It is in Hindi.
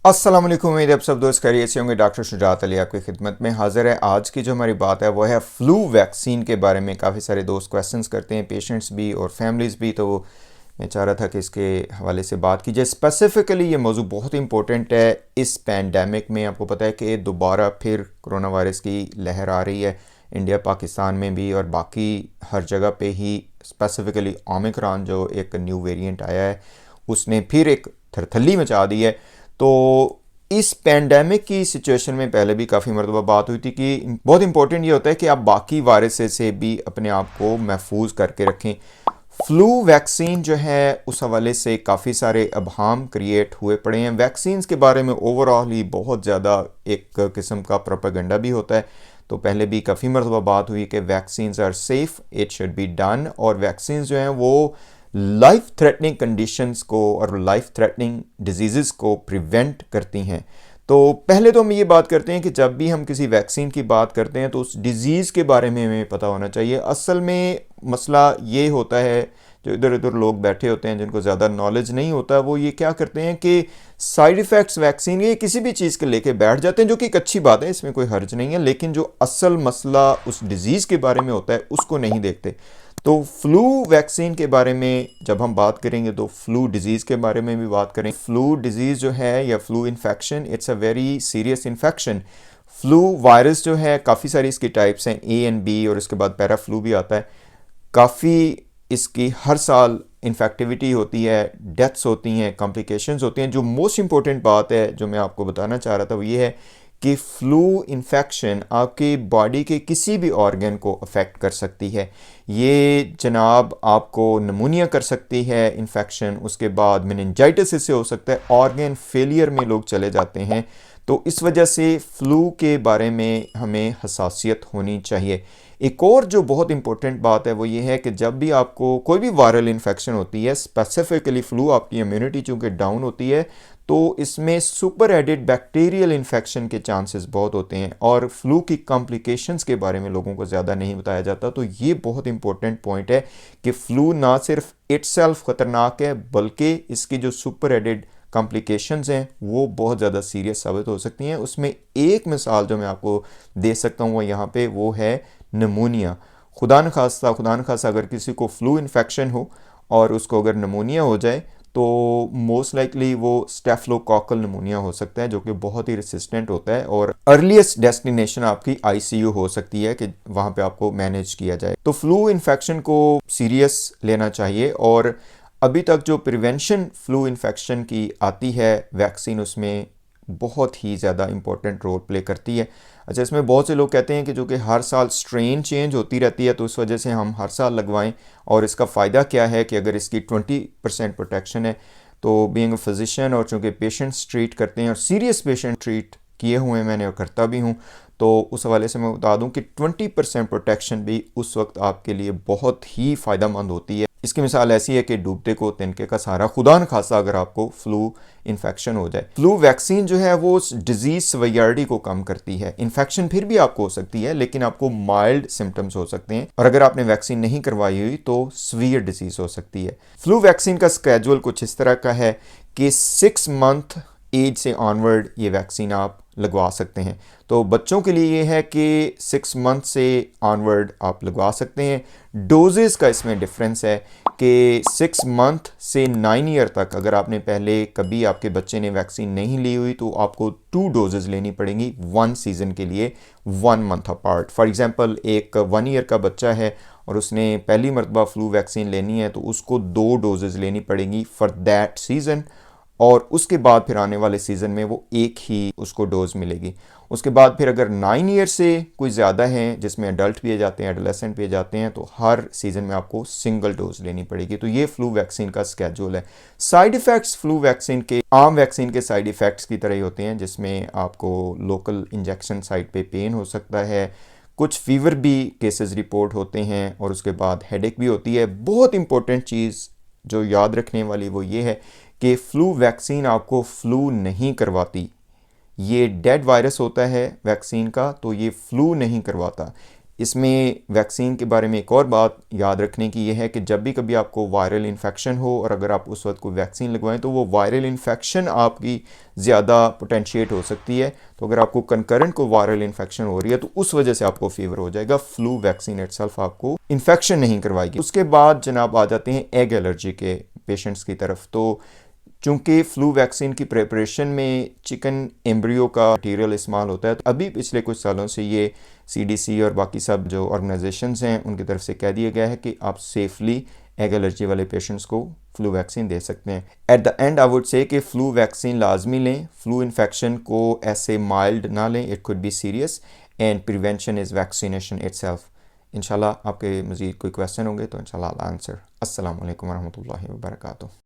अस्सलाम वालेकुम। उम्मीद है आप सब दोस्त खैरियत से होंगे। डॉक्टर शुजात अली आपकी खिदमत में हाजिर है। आज की जो हमारी बात है वो है फ्लू वैक्सीन के बारे में। काफ़ी सारे दोस्त क्वेश्चंस करते हैं, पेशेंट्स भी और फैमिलीज़ भी, तो मैं चाह रहा था कि इसके हवाले से बात कीजिए। स्पेसिफ़िकली ये मौजू बहुत इंपॉर्टेंट है इस पैंडमिक में। आपको पता है कि दोबारा फिर कोरोना वायरस की लहर आ रही है इंडिया पाकिस्तान में भी और बाकी हर जगह पे ही। स्पेसिफ़िकली ओमिक्रॉन जो एक न्यू वेरिएंट आया है उसने फिर एक थरथल्ली मचा दी है। तो इस पैंडमिक की सिचुएशन में पहले भी काफ़ी मरतबा बात हुई थी कि बहुत इंपॉर्टेंट ये होता है कि आप बाकी वायरस से भी अपने आप को महफूज करके रखें। फ्लू वैक्सीन जो है उस हवाले से काफ़ी सारे अबहाम क्रिएट हुए पड़े हैं। वैक्सीन्स के बारे में ओवरऑल ही बहुत ज़्यादा एक किस्म का प्रोपेगेंडा भी होता है। तो पहले भी काफ़ी मरतबा बात हुई कि vaccines are safe, it should be done. और वैक्सीन्स जो हैं वो लाइफ थ्रेटनिंग कंडीशंस को और लाइफ थ्रेटनिंग डिजीज़ को प्रिवेंट करती हैं। तो पहले तो हम ये बात करते हैं कि जब भी हम किसी वैक्सीन की बात करते हैं तो उस डिज़ीज़ के बारे में हमें पता होना चाहिए। असल में मसला ये होता है, जो इधर उधर लोग बैठे होते हैं जिनको ज़्यादा नॉलेज नहीं होता, वो ये क्या करते हैं कि साइड इफ़ेक्ट्स वैक्सीन ये किसी भी चीज़ के लेके बैठ जाते हैं, जो कि एक अच्छी बात है, इसमें कोई हर्ज नहीं है। लेकिन जो असल मसला उस डिज़ीज़ के बारे में होता है उसको नहीं देखते। तो फ्लू वैक्सीन के बारे में जब हम बात करेंगे तो फ्लू डिजीज़ के बारे में भी बात करें। फ्लू डिजीज़ जो है या flu infection, it's a very serious infection. Flu virus जो है काफ़ी सारी इसकी टाइप्स हैं, ए एंड बी, और इसके बाद पैरा फ्लू भी आता है। काफ़ी इसकी हर साल इन्फेक्टिविटी होती है, डेथ्स होती हैं, कॉम्प्लिकेशंस होती हैं। जो मोस्ट इंपॉर्टेंट बात है जो मैं आपको बताना चाह रहा था वो ये है कि फ्लू इन्फेक्शन आपकी बॉडी के किसी भी ऑर्गन को अफेक्ट कर सकती है। ये जनाब आपको नमूनिया कर सकती है इन्फेक्शन, उसके बाद मेनिंजाइटिस इससे हो सकता है, ऑर्गन फेलियर में लोग चले जाते हैं। तो इस वजह से फ़्लू के बारे में हमें हसासियत होनी चाहिए। एक और जो बहुत इंपॉर्टेंट बात है वो ये है कि जब भी आपको कोई भी वायरल इन्फेक्शन होती है, स्पेसिफिकली फ़्लू, आपकी इम्यूनिटी चूँकि डाउन होती है तो इसमें सुपर एडेड बैक्टीरियल इन्फेक्शन के चांसेस बहुत होते हैं और फ्लू की कॉम्प्लिकेशंस के बारे में लोगों को ज़्यादा नहीं बताया जाता। तो ये बहुत इंपॉर्टेंट पॉइंट है कि फ़्लू ना सिर्फ इटसेल्फ ख़तरनाक है बल्कि इसकी जो सुपर एडेड कॉम्प्लिकेशंस हैं वो बहुत ज़्यादा सीरियस साबित हो सकती हैं। उसमें एक मिसाल जो मैं आपको दे सकता हूँ वो यहाँ पे वो है नमूनिया। खुदा न खास्ता अगर किसी को फ्लू इन्फेक्शन हो और उसको अगर नमूनिया हो जाए तो मोस्ट लाइकली वो स्टेफलोकोकल नमूनिया हो सकता है, जो कि बहुत ही रेसिस्टेंट होता है और अर्लीस्ट डेस्टिनेशन आपकी आईसीयू हो सकती है कि वहाँ पे आपको मैनेज किया जाए। तो फ्लू इन्फेक्शन को सीरियस लेना चाहिए और अभी तक जो प्रिवेंशन फ्लू इन्फेक्शन की आती है वैक्सीन, उसमें बहुत ही ज़्यादा इंपॉर्टेंट रोल प्ले करती है। अच्छा, इसमें बहुत से लोग कहते हैं कि जो कि हर साल स्ट्रेन चेंज होती रहती है तो इस वजह से हम हर साल लगवाएं, और इसका फ़ायदा क्या है कि अगर इसकी 20% प्रोटेक्शन है तो बीइंग अ फिजिशियन और चूँकि पेशेंट्स ट्रीट करते हैं और सीरियस पेशेंट ट्रीट किए हुए हैं मैंने और करता भी हूँ, तो उस हवाले से मैं बता दूं कि 20% प्रोटेक्शन भी उस वक्त आपके लिए बहुत ही फ़ायदेमंद होती है। इसकी मिसाल ऐसी है कि डूबते को तिनके का सहारा, खुदा न खासा अगर आपको फ्लू इन्फेक्शन हो जाए। फ्लू वैक्सीन जो है वो डिजीज़ सिवियरिटी को कम करती है। इन्फेक्शन फिर भी आपको हो सकती है लेकिन आपको माइल्ड सिम्टम्स हो सकते हैं, और अगर आपने वैक्सीन नहीं करवाई हुई तो सीवियर डिजीज़ हो सकती है। फ्लू वैक्सीन का स्केड्यूल कुछ इस तरह का है कि 6 मंथ एज से ऑनवर्ड ये वैक्सीन आप लगवा सकते हैं। तो बच्चों के लिए ये है कि 6 मंथ से ऑनवर्ड आप लगवा सकते हैं। डोजेस का इसमें डिफरेंस है कि 6 मंथ से 9 ईयर तक अगर आपने पहले कभी आपके बच्चे ने वैक्सीन नहीं ली हुई तो आपको 2 डोजेज़ लेनी पड़ेंगी 1 सीज़न के लिए, 1 मंथ अपार्ट। फॉर एग्जांपल एक 1 ईयर का बच्चा है और उसने पहली मरतबा फ्लू वैक्सीन लेनी है तो उसको 2 डोजेज़ लेनी पड़ेंगी फॉर दैट सीज़न, और उसके बाद फिर आने वाले सीज़न में वो एक ही उसको डोज मिलेगी। उसके बाद फिर अगर 9 ईयर से कोई ज़्यादा हैं जिसमें एडल्ट भी जाते हैं, एडोलेसेंट भी जाते हैं, तो हर सीज़न में आपको सिंगल डोज लेनी पड़ेगी। तो ये फ्लू वैक्सीन का स्केड्यूल है। साइड इफ़ेक्ट्स फ्लू वैक्सीन के आम वैक्सीन के साइड इफ़ेक्ट्स की तरह ही होते हैं, जिसमें आपको लोकल इंजेक्शन साइट पे पेन हो सकता है, कुछ फीवर भी केसेस रिपोर्ट होते हैं, और उसके बाद हेडेक भी होती है। बहुत इंपॉर्टेंट चीज़ जो याद रखने वाली वो ये है कि फ्लू वैक्सीन आपको फ्लू नहीं करवाती। ये डेड वायरस होता है वैक्सीन का, तो ये फ्लू नहीं करवाता। इसमें वैक्सीन के बारे में एक और बात याद रखने की ये है कि जब भी कभी आपको वायरल इन्फेक्शन हो और अगर आप उस वक्त कोई वैक्सीन लगवाएं तो वो वायरल इन्फेक्शन आपकी ज़्यादा पोटेंशिएट हो सकती है। तो अगर आपको कंकरेंट को वायरल इन्फेक्शन हो रही है तो उस वजह से आपको फीवर हो जाएगा। फ्लू वैक्सीन इटसेल्फ आपको इन्फेक्शन नहीं करवाएगी। उसके बाद जनाब आ जाते हैं एग एलर्जी के पेशेंट्स की तरफ। तो चूंकि फ्लू वैक्सीन की प्रिपरेशन में चिकन एम्ब्रियो का मटीरियल इस्तेमाल होता है, तो अभी पिछले कुछ सालों से ये CDC और बाकी सब जो ऑर्गेनाइजेशंस हैं उनकी तरफ से कह दिया गया है कि आप सेफली एग एलर्जी वाले पेशेंट्स को फ्लू वैक्सीन दे सकते हैं। At the and I would say कि फ्लू वैक्सीन लाजमी लें। फ्लू इन्फेक्शन को ऐसे माइल्ड ना लें, it could be serious and prevention is vaccination itself. इंशाल्लाह आपके मज़ीद कोई क्वेश्चन होंगे तो इंशाल्लाह I'll आंसर। अस्सलाम वालेकुम वरहमतुल्लाहि वबरकातुहू।